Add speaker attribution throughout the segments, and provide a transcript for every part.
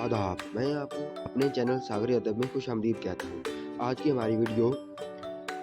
Speaker 1: आदाब, मैं आपको अपने चैनल सागरी अदब में खुशामदीद कहता हूँ। आज की हमारी वीडियो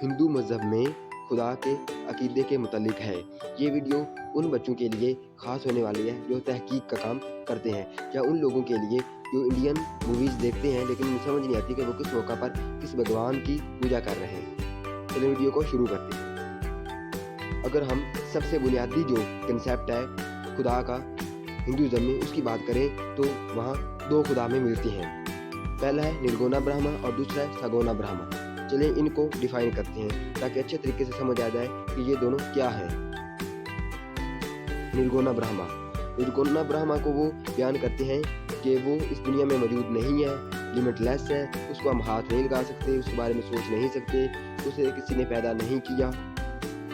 Speaker 1: हिंदू मज़हब में खुदा के अकीदे के मुतालिक है। ये वीडियो उन बच्चों के लिए ख़ास होने वाली है जो तहकीक का काम करते हैं, या उन लोगों के लिए जो इंडियन मूवीज़ देखते हैं लेकिन उन्हें समझ नहीं आती कि वो किस मौका पर किस भगवान की पूजा कर रहे हैं। चलिए वीडियो को शुरू करते हैं। अगर हम सबसे बुनियादी जो कंसेप्ट है खुदा का हिंदुज़म में उसकी बात करें तो वहाँ दो खुदा में मिलती हैं। पहला है निर्गुणा ब्रह्मा और दूसरा है सगुणा ब्रह्मा। चलिए इनको डिफाइन करते हैं ताकि अच्छे तरीके से समझ आ जाए कि ये दोनों क्या है। निर्गुणा ब्रह्मा को वो बयान करते हैं कि वो इस दुनिया में मौजूद नहीं है, लिमिटलेस है, उसको हम हाथ नहीं लगा सकते, उसके बारे में सोच नहीं सकते, उसे किसी ने पैदा नहीं किया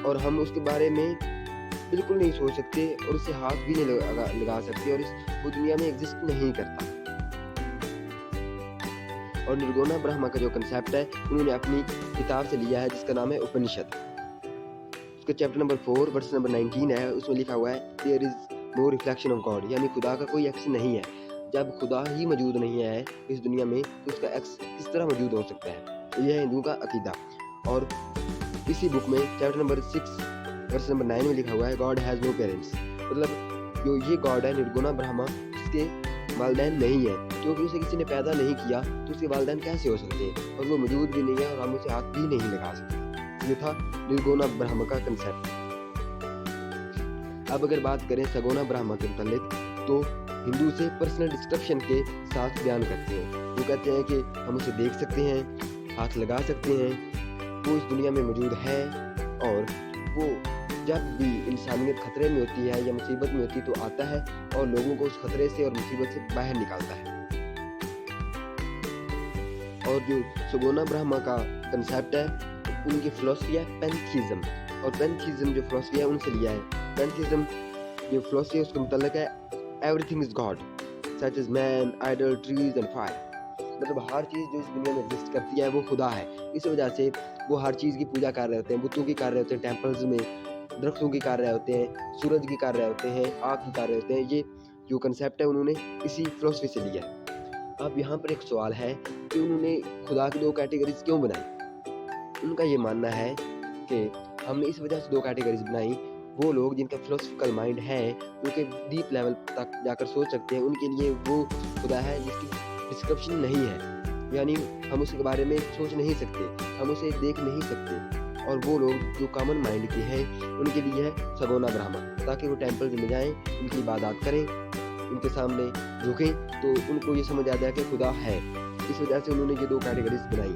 Speaker 1: और हम उसके बारे में बिल्कुल नहीं सोच सकते और उससे हाथ भी नहीं लगा सकते और वो दुनिया में एग्जिस्ट नहीं करता। और निर्गुणा ब्रह्मा का जो कंसेप्ट है उन्होंने अपनी किताब से लिया है जिसका नाम है उपनिषद। उसका चैप्टर नंबर 4 वर्स नंबर 19 है, उसमें लिखा हुआ है there is no reflection of God, यानी खुदा का कोई एक्स नहीं है। जब खुदा ही मौजूद नहीं है इस दुनिया में तो उसका एक्स किस तरह मौजूद हो सकता है। तो यह है हिंदुओं का अकीदा। और इसी बुक में चैप्टर नंबर 6 वर्स नंबर 9 में लिखा हुआ है गॉड हैज़ नो पेरेंट्स, मतलब जो ये गॉड है निर्गुणा ब्रह्मा इसके वालिदैन नहीं है, क्योंकि उसे किसी ने पैदा नहीं किया तो उसके वालिदैन कैसे हो सकते हैं, और वो मौजूद भी नहीं है और हम उसे हाथ भी नहीं लगा सकते। ये था निर्गुणा ब्रह्मा का कंसेप्ट। अब अगर बात करें सगुणा ब्रह्मा के मुतालिक तो हिंदू से पर्सनल डिस्क्रिप्शन के साथ बयान करते हैं। वो कहते हैं कि हम उसे देख सकते हैं, हाथ लगा सकते हैं, वो इस दुनिया में मौजूद है और वो जब भी इंसानियत खतरे में होती है या मुसीबत में होती है तो आता है और लोगों को उस खतरे से और मुसीबत से बाहर निकालता है। और जो सगुणा ब्रह्मा का कंसेप्ट है उनकी फिलॉसफी है पैंथीज़म, और पैंथीज़म जो फिलॉसफी है उनसे लिया है। पैंथीज़म जो फिलॉसफी है उसके मुताल्लिक है everything is God such as man, idol, trees and fire, मतलब हर चीज़ जो इस दुनिया में एग्जिस्ट करती है वो खुदा है। इस वजह से वो हर चीज़ की पूजा कर रहे होते हैं, बुतों की कर रहे होते हैं, टेम्पल्स में दरख्तों की कर रहे होते हैं, सूरज की कर रहे होते हैं, आग की कर रहे होते हैं। ये जो कंसेप्ट है उन्होंने इसी फिलॉसफी से लिया है। अब यहाँ पर एक सवाल है कि उन्होंने खुदा की दो कैटेगरीज क्यों बनाई। उनका ये मानना है कि हमने इस वजह से दो कैटेगरीज बनाई, वो लोग जिनका फिलोसफिकल माइंड है जो कि डीप लेवल तक जाकर सोच सकते हैं, उनके लिए वो खुदा है जिसकी डिस्क्रिप्शन नहीं है, यानी हम उसके बारे में सोच नहीं सकते, हम उसे देख नहीं सकते। और वो लोग जो कॉमन माइंड के हैं उनके लिए है सगुणा ब्रह्मा, ताकि वो टेम्पल्स में जाएं, उनकी इबादत करें, उनके सामने झुकें तो उनको ये समझ आ जाए कि खुदा है। इस वजह से उन्होंने ये दो कैटेगरीज बनाई।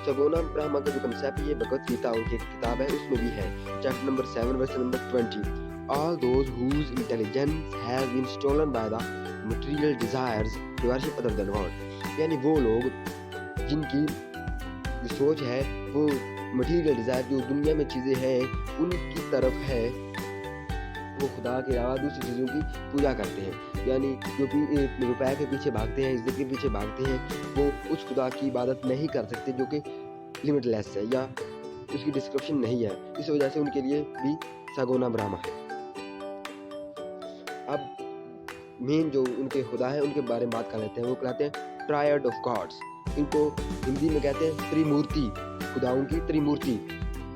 Speaker 1: सगुणा ब्रह्मा का जो कंसेप्ट है भगवत गीता उनकी किताब है उसमें भी है, chapter number 7 verse number 20, all those whose intelligence has been stolen by the material desires to worship other than God, यानी वो लोग जिनकी जो सोच है वो मटीरियल डिज़ायर जो दुनिया में चीज़ें हैं उनकी तरफ है, वो खुदा के अलावा दूसरी चीज़ों की पूजा करते हैं, यानी जो भी रुपए के पीछे भागते हैं, इज्जत के पीछे भागते हैं, वो उस खुदा की इबादत नहीं कर सकते जो कि लिमिटलेस है या उसकी डिस्क्रिप्शन नहीं है। इस वजह से उनके लिए भी सगुणा ब्रह्मा है। अब मेन जो उनके खुदा है उनके बारे में बात कर लेते हैं। वो कहते हैं ट्रायड ऑफ गॉड्स, इनको हिंदी में कहते हैं त्रिमूर्ति, खुदाओं की त्रिमूर्ति,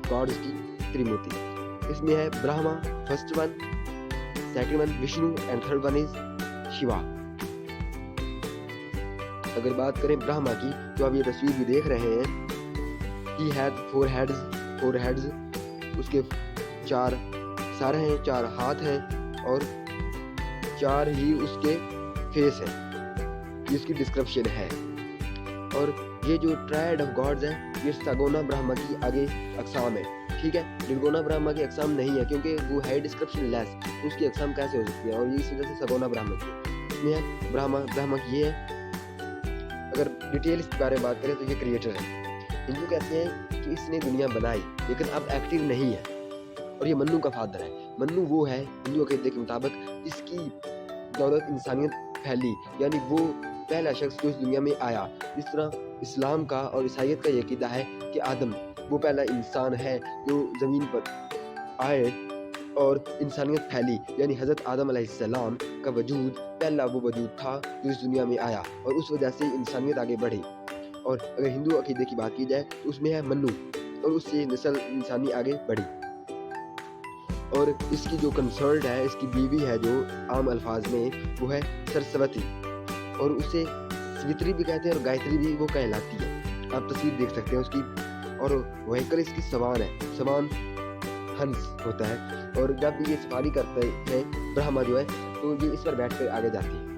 Speaker 1: गॉड्स की त्रिमूर्ति। इसमें है Brahma first one, second one Vishnu and third one is Shiva. अगर बात करें ब्रह्मा की तो आप ये तस्वीर भी देख रहे हैं, ही हैड फोर हेड्स, उसके 4 सर हैं, 4 हाथ हैं और 4 ही उसके फेस हैं, जिसकी डिस्क्रिप्शन है। और ये जो ट्रायड ऑफ गॉड्स है ये सगुणा ब्रह्मा की आगे अक़साम है, ठीक है। निर्गुणा ब्रह्मा की अक़साम नहीं है क्योंकि वो है डिस्क्रिप्शन लेस, तो उसकी अक़साम कैसे हो सकती है, और इस वजह से सगुणा ब्रह्मा की इसमें है। ब्रह्मा की ये है। अगर डिटेल इसके बारे में बात करें तो ये क्रिएटर है। हिंदू कहते हैं कि इसने दुनिया बनाई लेकिन अब एक्टिव नहीं है, और ये मन्नू का फादर है। मन्नू वो है हिंदू अक़ीदे के मुताबिक जिसकी दौलत इंसानियत फैली, यानी वो पहला शख्स जो इस दुनिया में आया। जिस तरह इस्लाम का और ईसाईयत का ये अक़ीदा है कि आदम वो पहला इंसान है जो ज़मीन पर आए और इंसानियत फैली, यानी हज़रत आदम अलैहिस्सलाम का वजूद पहला वो वजूद था जो इस दुनिया में आया और उस वजह से इंसानियत आगे बढ़ी। और अगर हिंदू अकीदे की बात की जाए तो उसमें है मन्नू और उससे नस्ल इंसानी आगे बढ़ी। और इसकी जो कंसर्ट है, इसकी बीवी है जो आम अल्फाज में, वो है सरस्वती और उसे सवित्री भी कहते हैं और गायत्री भी वो कहलाती है। आप तस्वीर देख सकते हैं उसकी। और व्हीकल इसकी सवान है, सवान हंस होता है और जब ये सवारी करते हैं ब्रह्मा जो है तो ये इस पर बैठ कर आगे जाती है।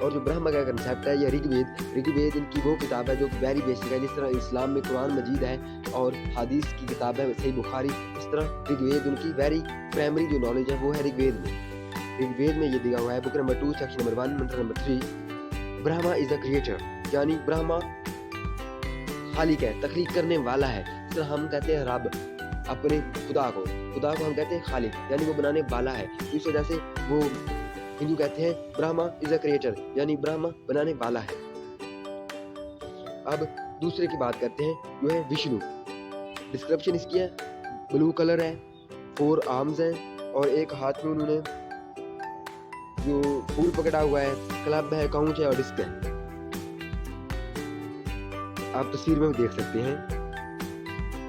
Speaker 1: और जो ब्रह्मा का कंसेप्ट है, ये ऋग्वेद इनकी वो किताब है जो वेरी बेसिक है। जिस तरह इस्लाम में कुरान मजीद है और हदीस की किताब है सही बुखारी, इस तरह ऋग्वेद उनकी वेरी प्राइमरी जो नॉलेज है वो है ऋग्वेद में। ऋग्वेद में ये दिया हुआ है बुक नंबर 2 सेक्शन नंबर 1 मंत्र number 3, Brahma is a creator, यानी ब्रह्मा खालिक है, तख्लीक करने वाला है। इस तरह हम कहते हैं रब अपने खुदा को हम कहते हैं खालिक, यानी वो बनाने वाला है। इस वजह से वो हिंदू कहते हैं ब्रह्मा इज अ क्रिएटर, यानी ब्रह्मा बनाने वाला है। अब दूसरे की बात करते हैं, जो है विष्णु। डिस्क्रिप्शन इसकी है, ब्लू कलर है, 4 आर्म्स हैं और एक हाथ में उन्होंने जो फूल पकड़ा हुआ है, क्लब है, काउंच है और डिस्क है। आप तस्वीर में भी देख सकते हैं।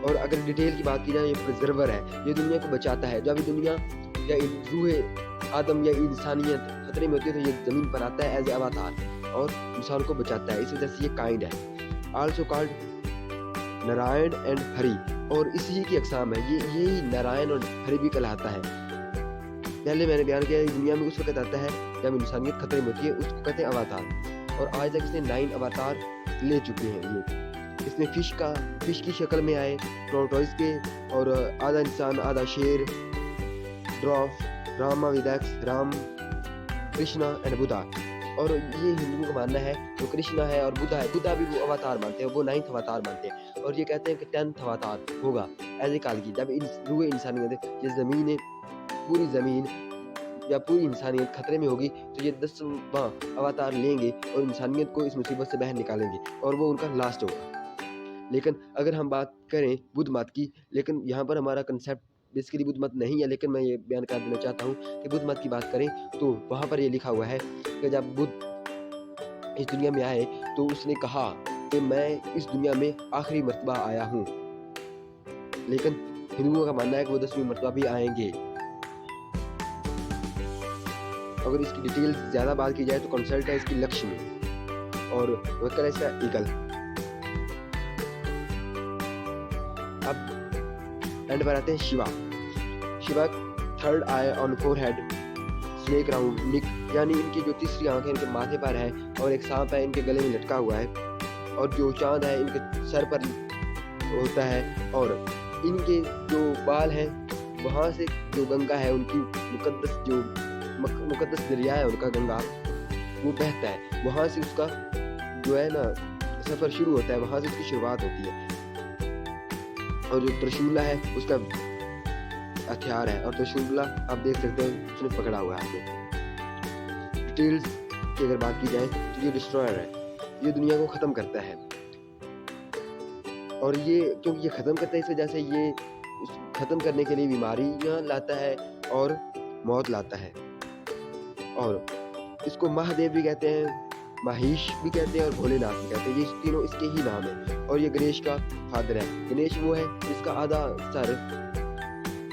Speaker 1: और अगर डिटेल की बात की जाए, ये प्रिजर्वर है, ये दुनिया को बचाता है। जब दुनिया या रूह आदम या इंसानियत खतरे में होती है तो ये जमीन पर आता है एज ए अवतार और इंसान को बचाता है। इस वजह से ये काइंड है। Also called Narayan and Hari, और इसी की अकसाम है। यही नारायण और हरि भी कहलाता है। पहले मैंने बयान किया दुनिया में उस वक्त आता है जब इंसानियत खतरे में होती है, उसको कहते हैं अवतार। और आज तक इसने 9 अवतार ले चुके हैं। ये इसमें फिश की शक्ल में आए, टॉर्टोइस के, और आधा इंसान आधा शेर, ड्रॉफ, रामा विदक्स, राम, कृष्णा एंड बुद्धा। और ये हिंदुओं का मानना है जो कृष्णा है और बुद्धा है, बुद्धा भी वो अवतार मानते हैं, वो 9th अवतार मानते हैं। और ये कहते हैं कि 10th अवतार होगा ऐसे काल की, जब रूह इंसानियत, ये ज़मीन, पूरी ज़मीन या पूरी इंसानियत खतरे में होगी तो ये 10वां अवतार लेंगे और इंसानियत को इस मुसीबत से बाहर निकालेंगे और वो उनका लास्ट होगा। लेकिन अगर हम बात करें बुद्ध मत की, लेकिन यहाँ पर हमारा कंसेप्ट बेसिकली बुद्ध मत नहीं है, लेकिन मैं ये बयान कर देना चाहता हूँ कि बुद्ध मत की बात करें तो वहाँ पर ये लिखा हुआ है कि जब बुद्ध इस दुनिया में आए तो उसने कहा कि मैं इस दुनिया में आखिरी मर्तबा आया हूँ। लेकिन हिंदुओं का मानना है कि वो 10वीं मर्तबा भी आएंगे। अगर इसकी डिटेल ज़्यादा बात की जाए तो कंसल्ट है इसकी लक्ष्मी और वक्र है इसका ईगल। अब एंड पर आते हैं Shiva. 3rd eye on forehead, snake round neck, यानी इनकी जो तीसरी आंख है इनके माथे पर है और एक सांप है इनके गले में लटका हुआ है। और जो चांद है इनके सर पर होता है। और इनके जो बाल हैं वहाँ से जो गंगा है उनकी मुकद्दस दरिया है उनका, गंगा वो बहता है, वहाँ से उसका जो है ना सफ़र शुरू होता है, वहाँ से उसकी शुरुआत होती है। और जो त्रिशूला है उसका हथियार है और त्रिशूला आप देख सकते हैं उसने पकड़ा हुआ है आपने। डिटेल्स की अगर बात की जाए तो ये डिस्ट्रॉयर है, ये दुनिया को ख़त्म करता है। और ये क्योंकि ये ख़त्म करता है इस वजह से ये ख़त्म करने के लिए बीमारियाँ लाता है और मौत लाता है। और इसको महादेव भी कहते हैं, महेश भी कहते हैं और भोलेनाथ भी कहते हैं। ये तीनों इसके ही नाम है। और ये गणेश का फादर है। गणेश वो है जिसका आधा सर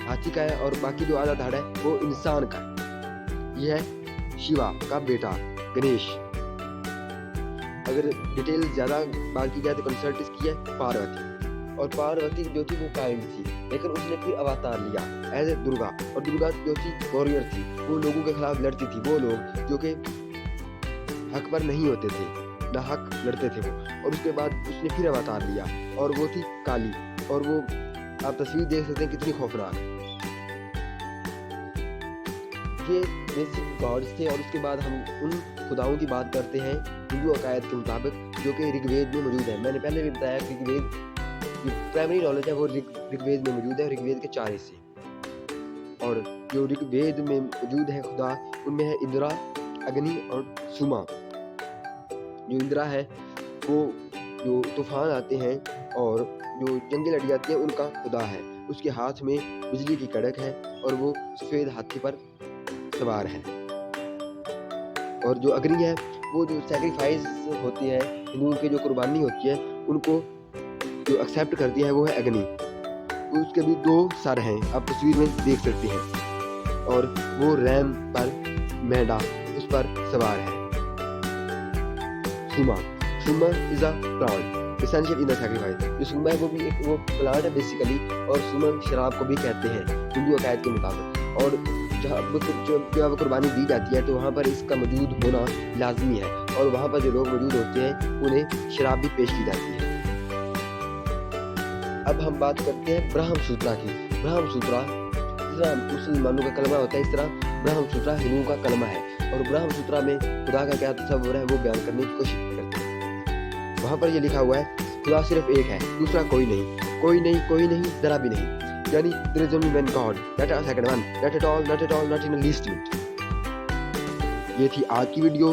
Speaker 1: हाथी का है और बाकी जो आधा धड़ है वो इंसान का है। ये है शिवा का बेटा गणेश। अगर डिटेल ज़्यादा बात की जाए तो कंसल्ट इसकी है पार्वती। और पार्वती जो थी वो काइंड थी, लेकिन उसने फिर अवतार लिया एज ए दुर्गा। और दुर्गा जो थी वॉरियर थी, वो लोगों के खिलाफ लड़ती थी। वो लोग जो कि हक पर नहीं होते थे, ना हक लड़ते थे वो। और उसके बाद उसने फिर अवतार लिया और वो थी काली। और वो आप तस्वीर देख सकते हैं कितनी खौफनाक। ये बेसिक गॉड्स थे। और उसके बाद हम उन खुदाओं की बात करते हैं हिंदू अकायद के मुताबिक जो कि ऋग्वेद में मौजूद है। मैंने पहले भी बताया कि ऋग्वेद जो प्राइमरी नॉलेज है वो ऋग्वेद में मौजूद है। ऋग्वेद के 4 हिस्से, और जो ऋग्वेद में मौजूद है खुदा, उनमें है इंद्रा, अग्नि और सुमा। जो इंद्रा है वो जो तूफान आते हैं और जो जंगें लड़ी जाती हैं उनका खुदा है। उसके हाथ में बिजली की कड़क है और वो सफ़ेद हाथी पर सवार है। और जो अग्नि है वो जो सैक्रिफाइस होती है, हिंदुओं की जो कुर्बानी होती है उनको जो एक्सेप्ट करती है वो है अग्नि। उसके भी 2 सर हैं, आप तस्वीर में देख सकते हैं, और वो रैम पर मेंढा उस पर सवार है। Soma is a plant essential in the sacrifice. जो सुमा है वो भी एक वो प्लांट है बेसिकली, और सुमा शराब को भी कहते हैं हिंदू अकायद के मुताबिक। और जहाँ कुर्बानी दी जाती है तो वहाँ पर इसका मौजूद होना लाजमी है, और वहाँ पर जो लोग मौजूद होते हैं उन्हें शराब भी पेश की जाती है। अब हम बात करते हैं ब्रह्म सूत्रा की। ब्रह्म सूत्रा जिस तरह मुसलमानों का कलमा होता है, इस तरह ब्रह्म सूत्रा हिंदुओं का कलमा है, और ब्रह्म सूत्रा में खुदा का क्या तस्वर है वो बयान करने की कोशिश करते हैं। वहाँ पर ये लिखा हुआ है खुदा सिर्फ एक है, दूसरा कोई नहीं, जरा भी नहीं। यानी there is only one God, not a second one, not at all, not in the least bit। ये थी आज की वीडियो।